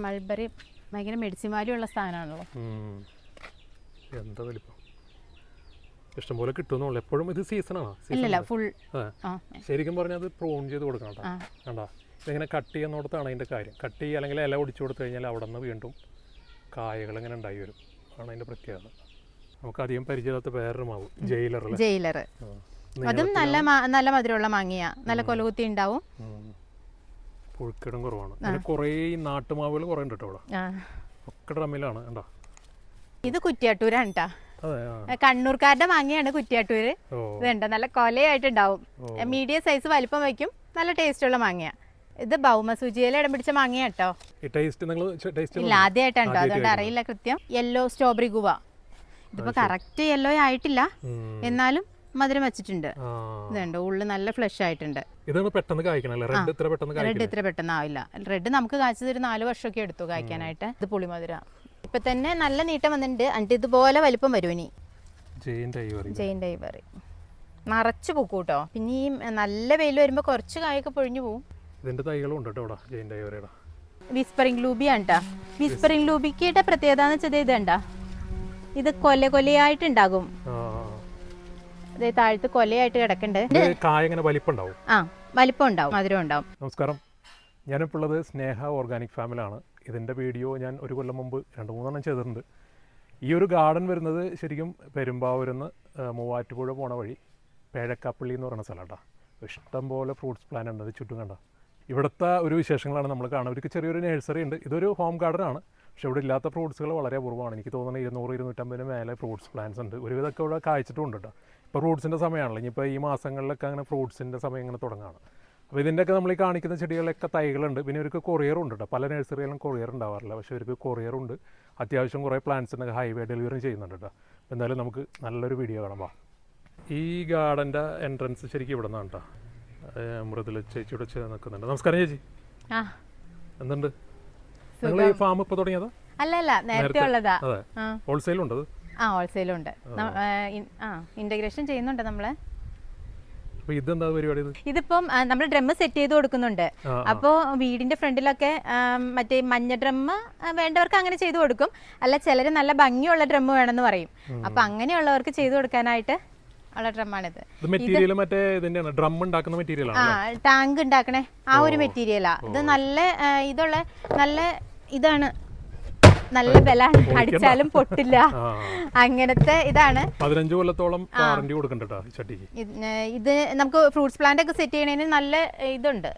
Mulberry ഭയങ്കര medicine value ഉള്ള സാധനമാണല്ലോ. എന്താ വലിപ്പം ഇഷ്ടംപോലെ കിട്ടുമെന്നുള്ളൂ. എപ്പോഴും ഇത് സീസണാണോ? ഇല്ലല്ല ഫുൾ. ശരിക്കും പറഞ്ഞാൽ അത് പ്രൂൺ ചെയ്ത് കൊടുക്കണം കേട്ടോ. കണ്ടാ ഇതിങ്ങനെ കട്ട് ചെയ്യുന്നിടത്താണ് അതിൻ്റെ കാര്യം. കട്ട് ചെയ്യുക അല്ലെങ്കിൽ ഇല ഒടിച്ചു കൊടുത്തു കഴിഞ്ഞാൽ അവിടെ നിന്ന് വീണ്ടും കായകൾ ഇങ്ങനെ ഉണ്ടായി വരും. ആണ് അതിൻ്റെ പ്രത്യേകത. നമുക്ക് അധികം പരിചയമില്ലാത്ത വേറൊരു മാവ് ജയിലർ. അതും നല്ല മധുരമുള്ള മാങ്ങയാ. നല്ല കൊലകുത്തി ഉണ്ടാവും. പുഴുക്കിടും കുറവാണ്. പിന്നെ കുറേ നാട്ടുമാവുകൾ കുറേ ഉണ്ട് കേട്ടോ ഇവിടെ. ഒക്കെ ഡ്രമ്മിലാണ്. കണ്ടോ ഇത് കുറ്റ്യാട്ടൂരാണ് കേട്ടോ. കണ്ണൂർക്കാരുടെ മാങ്ങയാണ് കുറ്റ്യാട്ടൂര്. ഇതുണ്ട് നല്ല കൊലയായിട്ടുണ്ടാവും. മീഡിയം സൈസ് വലിപ്പം വയ്ക്കും. നല്ല ടേസ്റ്റ് ഉള്ള മാങ്ങയാ. ഇത് ഭൗമസൂചിയിലെ ഇടം പിടിച്ച മാങ്ങയാ കേട്ടോ. ഇല്ല ആദ്യമായിട്ടാണ് കേട്ടോ. അതുകൊണ്ട് അറിയില്ല കൃത്യം. Yellow strawberry guava. ഇതിപ്പോ കറക്റ്റ് യെല്ലോ ആയിട്ടില്ല, എന്നാലും മധുരം വെച്ചിട്ടുണ്ട്. ഇതുണ്ട് ഉള്ളിൽ നല്ല ഫ്ലഷ് ആയിട്ടുണ്ട്. റെഡ് ഇത്ര പെട്ടെന്ന് ആവില്ല. റെഡ് നമുക്ക് കാഴ്ചത് ഒരു 4 വർഷമൊക്കെ എടുത്തു കായ്ക്കാനായിട്ട്. ഇത് പുളിമധുര. ഇപ്പൊ തന്നെ നല്ല നീട്ടം വന്നിട്ടുണ്ട്. എന്നിട്ട് ഇതുപോലെ വലിപ്പം വരും. ഇനി ജെയിൻ ഡൈവറി നിറച്ച് പൂക്കും കേട്ടോ. പിന്നെ ഈ നല്ല വെയിൽ വരുമ്പോ കുറച്ച് കായൊക്കെ പൊഴിഞ്ഞു പോവും. വിസ്പറിംഗ് ലൂബിയാണ് കേട്ടോ. വിസ്പറിംഗ് ലൂബിക്കയുടെ പ്രത്യേകത എന്ന് വെച്ചാൽ ഇതുണ്ടാ, ഇത് കൊലയായിട്ടുണ്ടാകും. താഴത്ത് കൊലയായിട്ട് കിടക്കുന്നുണ്ട്. വലിപ്പം ഉണ്ടാവും, മധുരം ഉണ്ടാവും. നമസ്കാരം, ഞാനിപ്പോൾ ഉള്ളത് സ്നേഹ ഓർഗാനിക് ഫാമിലാണ്. ഇതിൻ്റെ വീഡിയോ ഞാൻ ഒരു കൊല്ലം മുമ്പ് 2-3 ചെയ്തിട്ടുണ്ട്. ഈ ഒരു ഗാർഡൻ വരുന്നത് ശരിക്കും പെരുമ്പാവൂരിന്ന് മൂവാറ്റുപുഴ പോണ വഴി പേഴക്കാപ്പള്ളി എന്ന് പറയുന്ന സ്ഥലമാണ്. ഇഷ്ടംപോലെ ഫ്രൂട്ട്സ് പ്ലാന്റ് ഉണ്ട്. ചുറ്റും കണ്ട ഇവിടുത്തെ ഒരു വിശേഷങ്ങളാണ് നമ്മൾ കാണുന്നത്. ഇവർക്ക് ചെറിയൊരു നഴ്സറി ഉണ്ട്. ഇതൊരു ഹോം ഗാർഡനാണ്. പക്ഷേ ഇവിടെ ഇല്ലാത്ത ഫ്രൂട്ട്സുകൾ വളരെ അപൂർവമാണ്. എനിക്ക് തോന്നുന്നത് 200-250 മേലെ ഫ്രൂട്ട്സ് പ്ലാന്റ്സ് ഉണ്ട്. ഒരുവിധമൊക്കെ ഇവിടെ കായ്ച്ചിട്ടുണ്ട് കേട്ടോ. ഇപ്പോൾ ഫ്രൂട്ട്സിൻ്റെ സമയമാണല്ലോ. ഇനിയിപ്പോൾ ഈ മാസങ്ങളിലൊക്കെ അങ്ങനെ ഫ്രൂട്ട്സിൻ്റെ സമയം ഇങ്ങനെ തുടങ്ങുകയാണ്. അപ്പോൾ ഇതിൻ്റെയൊക്കെ നമ്മൾ ഈ കാണിക്കുന്ന ചെടികളിലൊക്കെ തൈകളുണ്ട്. പിന്നെ ഇവർക്ക് കൊറിയറുണ്ട് കേട്ടോ. പല നഴ്സറികളിലും കൊറിയർ ഉണ്ടാവാറില്ല, പക്ഷേ ഇവർക്ക് കൊറിയറുണ്ട്. അത്യാവശ്യം കുറേ പ്ലാന്റ്സിനൊക്കെ ഹൈവേ ഡെലിവറി ചെയ്യുന്നുണ്ട് കേട്ടോ. അപ്പോൾ എന്തായാലും നമുക്ക് നല്ലൊരു വീഡിയോ കാണാം. ഈ ഗാർഡൻ്റെ എൻട്രൻസ് ശരിക്കും ഇവിടെ നിന്നാണ് കേട്ടോ. മൃദുല ചേച്ചിയുടെ നിൽക്കുന്നുണ്ട്. നമസ്കാരം ചേച്ചി, എന്തുണ്ട്? നിങ്ങൾ ഈ ഫാം ഇപ്പോൾ തുടങ്ങിയതാ? അല്ല, നേരത്തെ ഉള്ളതാ. അതെ, ഹോൾസെയിലുണ്ട്. ഹോൾസെയിലുണ്ട്. ഇന്റഗ്രേഷൻ ചെയ്യുന്നുണ്ട് നമ്മള്. ഇതെന്താ പരിപാടി? ഇതിപ്പം നമ്മൾ ഡ്രം സെറ്റ് ചെയ്ത് കൊടുക്കുന്നുണ്ട്. അപ്പോൾ വീടിന്റെ ഫ്രണ്ടിലൊക്കെ മറ്റേ മഞ്ഞ ഡ്രം വേണ്ടവർക്ക് അങ്ങനെ ചെയ്തു കൊടുക്കും. അല്ല, ചിലര് നല്ല ഭംഗിയുള്ള ഡ്രം വേണമെന്ന് പറയും. അപ്പൊ അങ്ങനെയുള്ളവർക്ക് ചെയ്തു കൊടുക്കാനായിട്ട് ഉള്ള ഡ്രമ്മാണിത്. ടാങ്ക് ഉണ്ടാക്കണേ ആ ഒരു മെറ്റീരിയലാ ഇത്. നല്ല ഇതാണ്, നല്ല ബലാണ്, അടിച്ചാലും പൊട്ടില്ല, അങ്ങനത്തെ ഇതാണ്. 15 കൊല്ലത്തോളം വാറന്റി കൊടുക്കണ്ടോ ചട്ടിക്ക്? ഇത് നമുക്ക് ഫ്രൂട്ട്സ് പ്ലാന്റ് ഒക്കെ സെറ്റ് ചെയ്യണതിന് നല്ല ഇതുണ്ട്.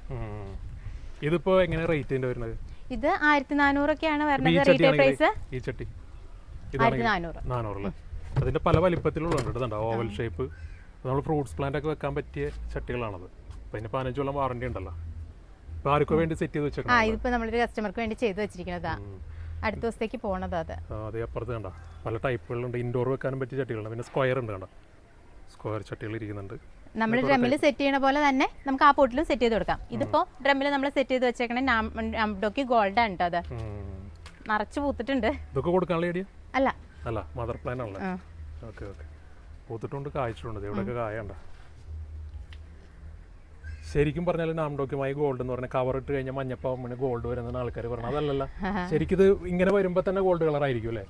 ഇതിപ്പോ എങ്ങനെ റേറ്റ് വരുന്നത്? ഇത് 1400 ഒക്കെയാണ് വരുന്നത് റീറ്റെയിൽ പ്രൈസ്. ഈ ചട്ടി 1400. അതിന്റെ പല വലിപ്പത്തിലുള്ളുണ്ട്. Oval shape. നമ്മൾ ഫ്രൂട്ട്സ് പ്ലാന്റ് ഒക്കെ വെക്കാൻ പറ്റിയ ചട്ടികളാണത്. പിന്നെ 15 കൊല്ലം വാറന്റി ഉണ്ടല്ലോ. ഇപ്പൊ ആർക്കോ വേണ്ടി സെറ്റ് ചെയ്ത് വെച്ചേക്കണം. ഇതിപ്പോ നമ്മളൊരു കസ്റ്റമർക്ക് വേണ്ടി ചെയ്ത് വെച്ചിരിക്കുന്നതാ. അടുത്ത ദിവസത്തേക്ക് പോണത് അത്. അതേ അപ്പുറത്ത് കണ്ട പല ടൈപ്പുകളുണ്ട്. ഇൻഡോർ വെക്കാനും പറ്റിയ ചട്ടികളുണ്ട്. പിന്നെ സ്ക്വയർ ഉണ്ട്, കണ്ട സ്ക്വയർ ചട്ടികൾ ഇരിക്കുന്നുണ്ട്. നമ്മൾ ഡ്രമ്മിൽ സെറ്റ് ചെയ്യണ പോലെ തന്നെ നമുക്ക് ആ പോട്ടിലും സെറ്റ് ചെയ്ത് കൊടുക്കാം. ഇതിപ്പോ ഡ്രമ്മിൽ നമ്മൾ സെറ്റ് ചെയ്ത് വെച്ചേക്കണേ നാംഡോക്കി ഗോൾഡ് ആണ് കേട്ടോ. അത് നിറച്ച് പൂത്തിട്ടുണ്ട്. ഇതൊക്കെ കൊടുക്കാനുള്ള ഐഡിയ അല്ല, മദർ പ്ലാൻ ആണല്ലോ. ഓക്കെ, പൂത്തിട്ടുണ്ട്, കായ്ച്ചിട്ടുണ്ട്. ഇവിടെയൊക്കെ കായണ്ട. ശരിക്കും പറഞ്ഞാൽ നാംഡോക്കുമായി ഗോൾഡ് എന്ന് പറഞ്ഞാൽ കവർ ഇട്ട് കഴിഞ്ഞാൽ മഞ്ഞപ്പാവുമ്പോൾ ഗോൾഡ് വരുന്ന ആൾക്കാർ പറഞ്ഞു. അതല്ലല്ല, ശരിക്കും ഇത് ഇങ്ങനെ വരുമ്പോ തന്നെ ഗോൾഡ് കളർ ആയിരിക്കും അല്ലേ?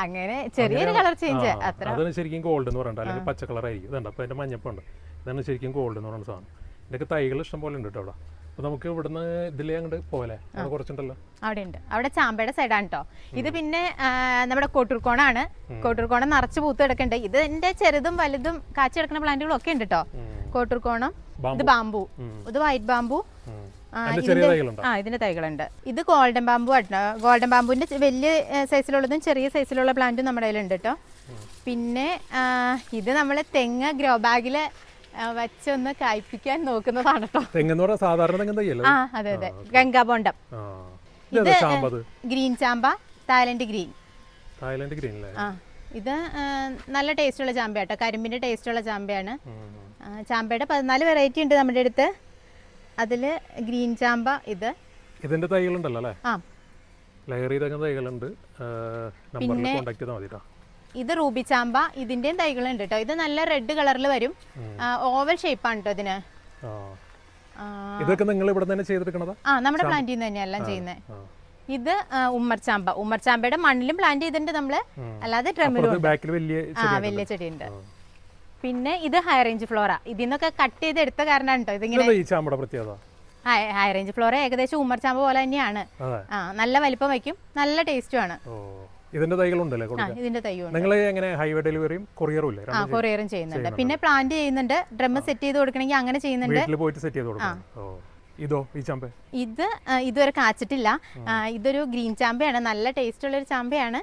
അങ്ങനെ ചെറിയൊരു കളർ ചേഞ്ച്. അതാണ് ശരിക്കും ഗോൾഡ് എന്ന് പറഞ്ഞിട്ട്. അല്ലെങ്കിൽ പച്ച കളർ ആയിരിക്കും. ഇതുണ്ട്, അപ്പൊ അതിന്റെ മഞ്ഞപ്പുണ്ട്. ഇതാണ് ശരിക്കും ഗോൾഡ് എന്ന് പറയുന്ന സാധനം. ഇതിന്റെ തൈകൾ ഇഷ്ടം പോലെ ഉണ്ട് കേട്ടോ അവിടെ. അപ്പൊ നമുക്ക് ഇവിടുന്ന് ഇതിലേ അങ്ങോട്ട് പോലെ കുറച്ചുണ്ടല്ലോ. അവിടെ ഉണ്ട്. അവിടെ ചാമ്പയുടെ സൈഡാണ് കേട്ടോ. ഇത് പിന്നെ നമ്മുടെ കോട്ടൂർക്കോണാണ്. കോട്ടൂർക്കോണം നിറച്ച് പൂത്ത് കിടക്കുന്നുണ്ട്. ഇത് എന്റെ ചെറുതും വലുതും കാച്ചി കിടക്കുന്ന പ്ലാന്റുകളും ഒക്കെ ഉണ്ട് കേട്ടോ. കോട്ടൂർക്കോണം. ഇത് ബാമ്പു, ഇത് വൈറ്റ് ബാമ്പു. ഇതിന്റെ തൈകളുണ്ട്. ഇത് ഗോൾഡൻ ബാമ്പു ആണ്. ഗോൾഡൻ ബാമ്പുവിന്റെ വലിയ സൈസിലുള്ളതും ചെറിയ സൈസിലുള്ള പ്ലാന്റും നമ്മുടെ കയ്യിലുണ്ട് കേട്ടോ. പിന്നെ ഇത് നമ്മള് തെങ്ങ് ഗ്രോ ബാഗില് വച്ചൊന്ന് കായ്പിക്കാൻ നോക്കുന്നതാണ് കേട്ടോ. അതെ, ഗംഗാബോണ്ടം. ഇത് ഗ്രീൻ ചാമ്പ, തായ്ലൻഡ് ഗ്രീൻ. ഇത് നല്ല ടേസ്റ്റ് ഉള്ള ചാമ്പയാട്ടോ. കരിമ്പിന്റെ ടേസ്റ്റ് ഉള്ള ചാമ്പയാണ്. ചാമ്പയുടെ 14 വെറൈറ്റി ഉണ്ട് നമ്മുടെ അടുത്ത്. അതില് ഗ്രീൻ ചാമ്പ. ഇതിന്റെ തൈകളുണ്ടല്ലോ അല്ലേ? പിന്നെ ഇത് റൂബി ചാമ്പ. ഇതിന്റെയും തൈകളുണ്ട് കേട്ടോ. ഇത് നല്ല റെഡ് കളറിൽ വരും. ഓവൽ ഷേപ്പാണ് കേട്ടോ ഇതിന്. ഇതൊക്കെ നിങ്ങൾ ഇവിടെ തന്നെ ചെയ്തെടുക്കണതാ? നമ്മുടെ പ്ലാന്റിൽ നിന്ന് തന്നെയാണ് എല്ലാം ചെയ്യുന്നത്. ഇത് ഉമ്മർചാമ്പയുടെ മണ്ണിലും പ്ലാന്റ് ചെയ്തിട്ടുണ്ട് നമ്മള്, അല്ലാതെ ഡ്രമ്മിലും ബാക്കിൽ വലിയ വലിയ ചെടിയുണ്ട്. പിന്നെ ഇത് ഹൈ റേഞ്ച് ഫ്ലോറ. ഇതിന്നൊക്കെ കട്ട് ചെയ്ത് എടുത്ത കാരണമാണ് കേട്ടോ ഇതിങ്ങനെ. ഈ ചാമ്പയുടെ പ്രത്യേകത ഹൈ റേഞ്ച് ഫ്ലോറ ഏകദേശം ഉമ്മർചാമ്പ പോലെ തന്നെയാണ്. നല്ല വലിപ്പം വയ്ക്കും, നല്ല ടേസ്റ്റും ആണ്. ഇതിന്റെ തൈകളുണ്ടല്ലേ? ഇതിന്റെ തൈയുണ്ട്. നിങ്ങൾ എങ്ങനെ ഹൈവേ ഡെലിവറിയും കൊറിയറും ഇല്ലേ? കൊറിയറും ചെയ്യുന്നുണ്ട്. പിന്നെ പ്ലാന്റ് ചെയ്യുന്നുണ്ട്, ഡ്രം സെറ്റ് ചെയ്ത് കൊടുക്കണമെങ്കിൽ അങ്ങനെ ചെയ്യുന്നുണ്ട്. വീട്ടിൽ പോയിട്ട് സെറ്റ് ചെയ്ത് കൊടുക്കണം. ഇതോ ഈ ചാമ്പ? ഇത് ഇതുവരെ കാച്ചിട്ടില്ല. ഇതൊരു ഗ്രീൻ ചാമ്പയാണ്, നല്ല ടേസ്റ്റ് ഉള്ള ഒരു ചാമ്പയാണ്,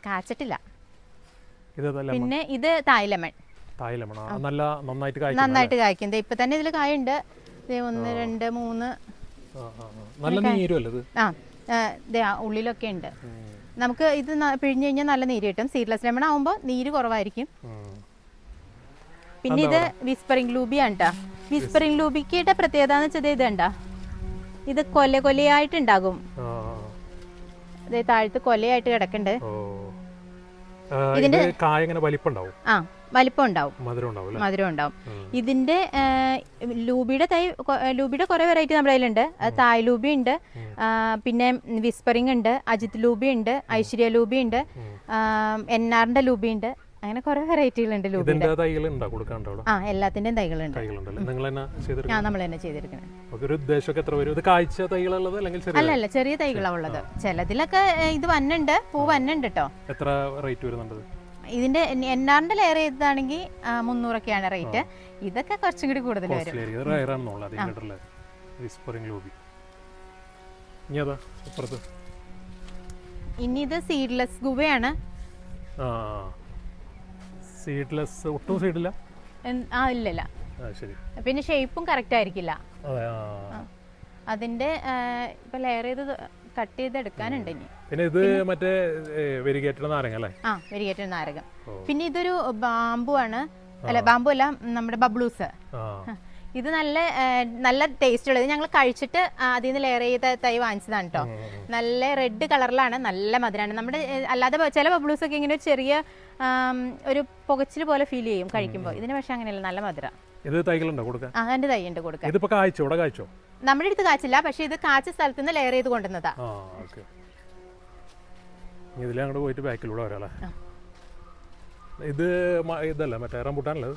കാച്ചിട്ടില്ല. പിന്നെ ഇത് തായ് ലെമൺ. നന്നായിട്ട് കായ്ക്കും. ഇപ്പൊ തന്നെ ഇതിൽ കായുണ്ട്. 1 2 3 ഉള്ളിലൊക്കെ ഉണ്ട്. നമുക്ക് ഇത് പിഴിഞ്ഞു കഴിഞ്ഞാൽ നല്ല നീര് കിട്ടും. സീഡ്ലെസ് ലെമൺ ആവുമ്പോൾ നീര് കുറവായിരിക്കും. പിന്നെ ഇത് വിസ്പറിംഗ് ലൂബിയാണ് കേട്ടോ. വിസ്പറിംഗ് ലൂബിക്കയുടെ പ്രത്യേകത എന്ന് വെച്ചാൽ ഇത് കണ്ടാ, ഇത് കൊലയായിട്ടുണ്ടാകും. അതെ, താഴത്ത് കൊലയായിട്ട് കിടക്കണ്ട്. ഇതിന്റെ കായ എങ്ങനെ വലിപ്പമുണ്ടാവും? വലിപ്പം ഉണ്ടാവും, മധുരം ഉണ്ടാവും. ഇതിന്റെ ലൂബിയുടെ കുറെ വെറൈറ്റി നമ്മുടെ കയ്യിലുണ്ട്. തായ് ലൂബി ഉണ്ട്, പിന്നെ വിസ്പറിംഗ് ഉണ്ട്, അജിത് ലൂബി ഉണ്ട്, ഐശ്വര്യ ലൂബി ഉണ്ട്, എന്നാറിന്റെ ലൂബി ഉണ്ട്. അങ്ങനെ കുറെ വെറൈറ്റികളുണ്ട് ലൂബിയുടെ. എല്ലാത്തിന്റെയും തൈകളുണ്ട്. നമ്മൾ തന്നെ ചെയ്തിരിക്കുന്നത്. അല്ല, ചെറിയ തൈകളാണ് ഉള്ളത്. ചിലതിലൊക്കെ ഇത് വന്നുണ്ട്, പൂ വന്നുണ്ട് കേട്ടോ. എത്ര റേറ്റ് വരുന്നുണ്ട് ഇതിന്റെ? എന്നാറിന്റെ ലെയർ ചെയ്തതാണെങ്കിൽ 300ഒക്കെയാണ് റേറ്റ്. ഇതൊക്കെ കുറച്ചും കൂടി കൂടുതൽ വരും. ഇനി ഇത് സീഡ്ലെസ് ഗുവയാണ്. ഇല്ല. പിന്നെ ഷേപ്പും കറക്റ്റ് ആയിരിക്കില്ല. അതിന്റെ ഇപ്പൊ ലെയർ ചെയ്ത് കട്ട് ചെയ്ത് എടുക്കാനുണ്ട്. ഇനി പിന്നെ ഇത് മറ്റേ വെരിഗേറ്റഡ് നാരങ്ങ അല്ലേ? വെരിഗേറ്റഡ് നാരങ്ങ. പിന്നെ ഇതൊരു ബാമ്പു ആണ്. അല്ല, ബാമ്പു അല്ല, നമ്മുടെ ബബ്ലൂസ്. ഇത് നല്ല ടേസ്റ്റ് ഉള്ളത്. ഞങ്ങൾ കഴിച്ചിട്ട് അതിൽ നിന്ന് ലെയർ ചെയ്ത തൈ വാങ്ങിച്ചതാണ് കേട്ടോ. നല്ല റെഡ് കളറിലാണ്, നല്ല മധുരമാണ്. നമ്മുടെ അല്ലാതെ ചില ബബ്ലൂസ് ഒക്കെ ഇങ്ങനെ ചെറിയ ഒരു പുകച്ചിൽ പോലെ ഫീൽ ചെയ്യും കഴിക്കുമ്പോൾ. ഇതിന് പക്ഷെ അങ്ങനെയല്ല, നല്ല മധുരം. ഇത് തൈകളുണ്ടോ കൊടുക്കാൻ? അതിന്റെ തൈ ഉണ്ട് കൊടുക്കാൻ. നമ്മുടെ അടുത്ത് കാച്ചില്ല, പക്ഷെ ഇത് കാച്ച സ്ഥലത്ത് നിന്ന് ലെയർ ചെയ്ത് കൊണ്ടുവന്നതാ. ഇത് ഇതല്ല മറ്റേ റംബൂട്ടാനല്ലേ?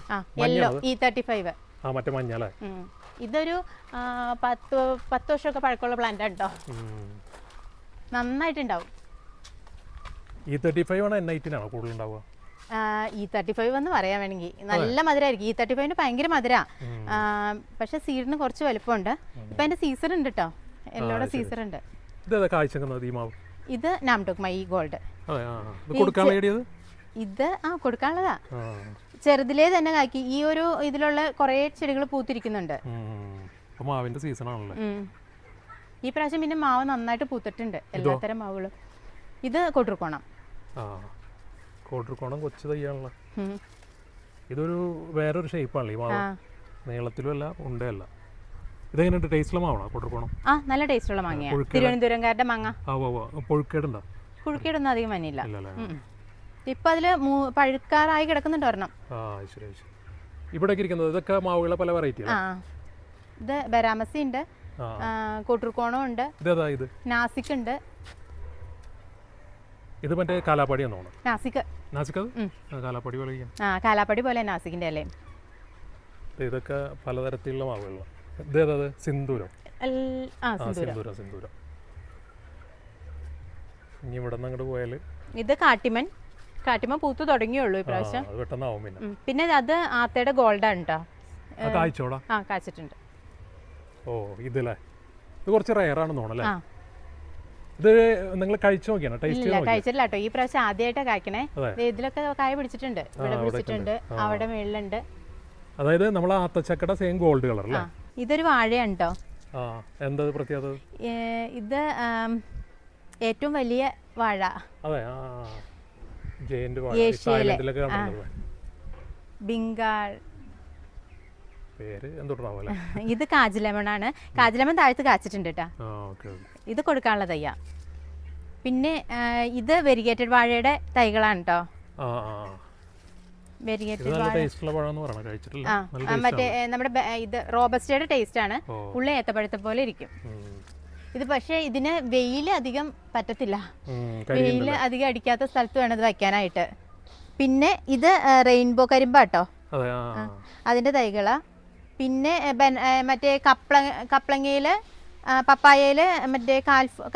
E35. മറ്റേ മഞ്ഞ. ഇതൊരു 10 വർഷമൊക്കെ പഴക്കമുള്ള പ്ലാന്റ് ആണ് കേട്ടോ. നന്നായിട്ടുണ്ടാവും. E35 ആണോ N18 ആണോ കൂടുതൽ ഉണ്ടാവുക? E35 എന്ന് പറയാൻ വേണമെങ്കിൽ നല്ല മധുരമായിരിക്കും. E35 ഭയങ്കര മധുര, പക്ഷെ സീഡിന് കുറച്ച് വലുപ്പമുണ്ട്. ഇപ്പൊ അതിന്റെ സീസൺ ഉണ്ട് കേട്ടോ, എല്ലോടെ സീസൺ ഉണ്ട്. ഇത് നാംടോക് മൈ ഗോൾഡ്. ഇത് കൊടുക്കാനുള്ളതാ. ചെറുതിലേ തന്നെ കാക്കി. ഈ ഒരു ഇതിലുള്ള കുറെ ചെടികൾ പൂത്തിരിക്കുന്നുണ്ട്. ഈ പ്രാവശ്യം പിന്നെ മാവ് നന്നായിട്ട് പൂത്തിട്ടുണ്ട്, എല്ലാത്തരം മാവുകളും. ഇത് കോട്ടൂർക്കോണം. കൊച്ചു തയ്യാണല്ലോ. ഇതൊരു വേറൊരു ഷേപ്പാണല്ലോ ഈ മാവ്, നീളത്തിലും അല്ല ഉണ്ടല്ല. ഇതെങ്ങനെയുണ്ട്? ടേസ്റ്റുള്ള മാവാണോ കോട്ടൂർക്കോണം? നല്ല ടേസ്റ്റുള്ള മാങ്ങയാണ്, തിരുവനന്തപുരംകാരുടെ മാങ്ങ. പുഴുക്കേടുണ്ടോ? പുഴുക്കേടൊന്നും അധികം വന്നില്ല. ഇപ്പൊ അതില് പഴുക്കാറായി കിടക്കുന്നുണ്ട് ഒരെണ്ണം. ഇവിടെ ഇതൊക്കെ മാവുകളെ പല വെറൈറ്റി. ഇത് ബരാമസി ഉണ്ട്, കോട്ടൂർക്കോണം ഉണ്ട്, നാസിക് ഉണ്ട്. ഇത് മറ്റേ കാലാപ്പാടിയാണോ? കാലാപ്പടി പോലെ നാസിക്കിന്റെ അല്ലേ. ഇതൊക്കെ പലതരത്തിലുള്ള മാവുകളാണ്. സിന്ദൂരം. ഇനി ഇവിടെ നിന്ന് അങ്ങോട്ട് പോയാല് ഇത് കാട്ടിമൻ പൂത്തു തുടങ്ങിയുള്ളൂ ഈ പ്രാവശ്യം. പിന്നെ അത് ആത്തയുടെ ഗോൾഡാണ് കേട്ടോ. കാച്ചിട്ടുണ്ട്. ഇത് കുറച്ച് റയർ ആണെന്ന് തോന്നുന്നു. ഇത് നിങ്ങൾ കഴിച്ചു നോക്കിയാണോ? കഴിച്ചിട്ടില്ല കേട്ടോ, ഈ പ്രാവശ്യം ആദ്യമായിട്ടാ കായ്ക്കണേ. ഇതിലൊക്കെ കായ പിടിച്ചിട്ടുണ്ട്, ഇവിടെ പിടിച്ചിട്ടുണ്ട്, അവിടെ മേളിലുണ്ട്. അതായത് നമ്മളെ ആത്തച്ചക്കയുടെ സെയിം ഗോൾഡ് കളർ അല്ലേ? ഇതൊരു വാഴയാണ് കേട്ടോ. എന്താ പ്രത്യേകത? ഇത് ഏറ്റവും വലിയ വാഴ. ബംഗാൾ. ഇത് കാജ് ലെമൺ ആണ്. കാജ് ലെമൺ താഴത്ത് കാച്ചിട്ടുണ്ട് കേട്ടോ. ഇത് കൊടുക്കാനുള്ള തയ്യാ. പിന്നെ ഇത് വെരിഗേറ്റഡ് വാഴയുടെ തൈകളാണ് കേട്ടോ. മറ്റേ നമ്മുടെ ഇത് റോബസ്റ്റയുടെ ടേസ്റ്റ് ആണ്. ഉള്ള ഏത്തപ്പഴത്തെ പോലെ ഇരിക്കും. ഇത് പക്ഷേ ഇതിന് വെയിൽ അധികം പറ്റത്തില്ല, വെയിൽ അധികം അടിക്കാത്ത സ്ഥലത്ത് വേണം ഇത് വയ്ക്കാനായിട്ട്. പിന്നെ ഇത് റെയിൻബോ കരിമ്പാട്ടോ, അതിൻ്റെ തൈകളാ. പിന്നെ മറ്റേ കപ്ലങ്ങയില് പപ്പായയില് മറ്റേ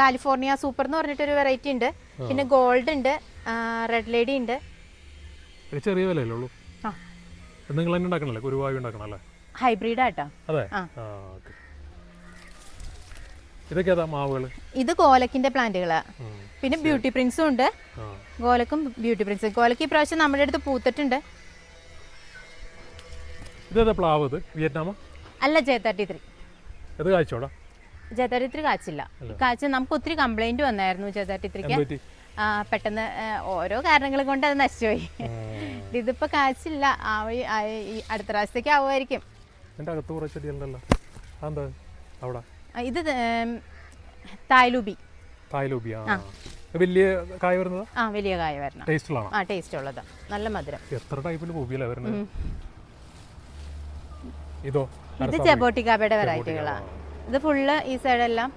കാലിഫോർണിയ സൂപ്പർ എന്ന് പറഞ്ഞിട്ടൊരു വെറൈറ്റി ഉണ്ട്. പിന്നെ ഗോൾഡ് ഉണ്ട്, റെഡ് ലേഡി ഉണ്ട്. ചെറിയ വിലയുള്ളൂ. നിങ്ങൾ തന്നെ ഉണ്ടാക്കണല്ലേ, കുരുവായി ഉണ്ടാക്കണല്ലേ? ഹൈബ്രിഡ് ആട്ടോ. അതെ. ഇതൊക്കെ മാവുകൾ? ഇത് ഗോലക്കിന്റെ പ്ലാന്റുകളാ. പിന്നെ ബ്യൂട്ടി പ്രിൻസും ഉണ്ട്. ഗോലക്കും ബ്യൂട്ടി പ്രിൻസും. ഗോലക്ക് ഈ പ്രാവശ്യം നമ്മുടെ അടുത്ത് പൂത്തിട്ടുണ്ട്. ഇതേതാ പ്ലാവ്? ഇത് വിയറ്റ്നാമോ? അല്ല, J33. ഇത് കായ്ച്ചോടാ? J33 കാച്ചില്ല. കാച്ച നമുക്ക് ഒത്തിരി കംപ്ലൈന്റ് വന്നായിരുന്നു J33ക്ക്. പെട്ടെന്ന് ഓരോ കാരണങ്ങൾ കൊണ്ട് അത് നശിച്ചുപോയി. ഇതിപ്പോ കാച്ചില്ല, അടുത്ത പ്രാവശ്യത്തേക്ക് ആവുമായിരിക്കും. ഇത് തായ്ലൂബി. വലിയ കായ വരുന്നത്? വലിയ കായ വരണം. ടേസ്റ്റ് ഉള്ളതാ, നല്ല മധുരം. എത്ര ടൈപ്പിൽ വരുന്നത്? ഇത് ജബോട്ടിക്കാബയുടെ വെറൈറ്റികളാ. ഇത് ഫുള്ള് ഈ സൈഡെല്ലാം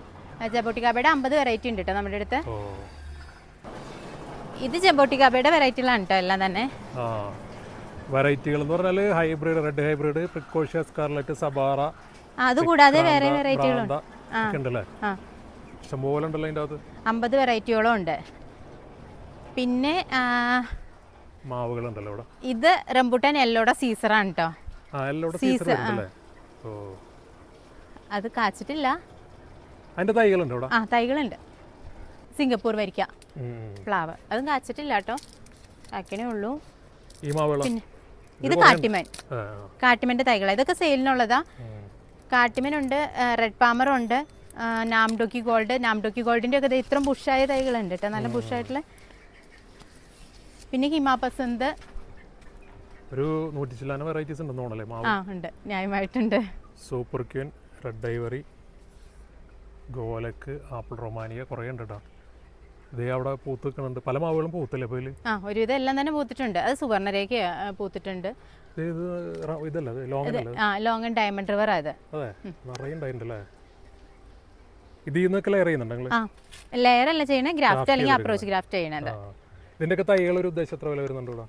ജബോട്ടിക്കാബയുടെ 50 വെറൈറ്റി ഉണ്ട് കേട്ടോ നമ്മുടെ അടുത്ത്. ഇത് ജബോട്ടിക്കാബയുടെ വെറൈറ്റികളാണ് കേട്ടോ എല്ലാം തന്നെ. വെറൈറ്റികൾ എന്ന് പറഞ്ഞാൽ ഹൈബ്രിഡ്, റെഡ് ഹൈബ്രിഡ്, പ്രിക്കോഷ്യ, സ്കാർലറ്റ്, സബാറ, അതുകൂടാതെ വേറെ വെറൈറ്റികളുണ്ട്. ഇഷ്ടംപോലെ ഉണ്ടല്ലോ അതിൻ്റെ അകത്ത്. 50 വെറൈറ്റിയോളം ഉണ്ട്. പിന്നെ മാവുകളുണ്ടല്ലോ ഇവിടെ. ഇത് റംബുട്ടാൻ യെല്ലോടെ സീസറാണ് കേട്ടോ. അത് കാച്ചിട്ടില്ല. അതിന്റെ തൈകളുണ്ട് ഇവിടെ? തൈകളുണ്ട്. സിംഗപ്പൂർ വരിക്ക പ്ലാവ്, അതും കാച്ചിട്ടില്ല കേട്ടോ, കാക്കണേ ഉള്ളൂ. പിന്നെ ഇത് കാട്ടിമൻ, കാട്ടിമന്റെ തൈകളാണ്. ഇതൊക്കെ സെയിലിനുള്ളതാ. കാട്ടിമൻ ഉണ്ട്, റെഡ് പാമർ ഉണ്ട്, നാംഡോക്കി ഗോൾഡ്. നാംഡോക്കി ഗോൾഡിന്റെ ഒക്കെ ഇത്രയും ബുഷായ തൈകളുണ്ട് കേട്ടോ, നല്ല ബുഷായിട്ടുള്ള. പിന്നെ ഹിമാപസന്ത് ഒരു 100 ചില്ലാന വെറൈറ്റീസ് ഉണ്ടെന്ന് തോന്നല്ലേ മാവ്? ഉണ്ട്, ന്യായമായിട്ടുണ്ട്. സൂപ്പർ ക്യൂൻ, റെഡ് ഐവറി, ഗോലക്ക്, ആപ്പിൾ റൊമാനിയ, കുറേ ഉണ്ട് കേട്ടോ. ഇതേ അവിടെ പൂത്ത് നിൽക്കുന്നുണ്ട്. പല മാവുകളും പൂത്തല്ലേ ഇപ്പോൾ? ഒരുവിധം എല്ലാം തന്നെ പൂത്തിട്ടുണ്ട്. അത് സുവർണരേഖ പൂത്തിട്ടുണ്ട്. Long diamond river. അത് അതെ, നിറയെ ഉണ്ടായിട്ടുണ്ടല്ലേ. ഇതിൽ നിന്നൊക്കെ ലെയർ ചെയ്യുന്നുണ്ട്? ലെയർ അല്ല ചെയ്യണേ, ഗ്രാഫ്റ്റ് അല്ലെങ്കിൽ അപ്രോച്ച് ഗ്രാഫ്റ്റ് ചെയ്യണത്. ഇതിന്റെ തൈകൾ ഒരു ഉദ്ദേശം എത്ര വില വരുന്നുണ്ട് ഇവിടെ?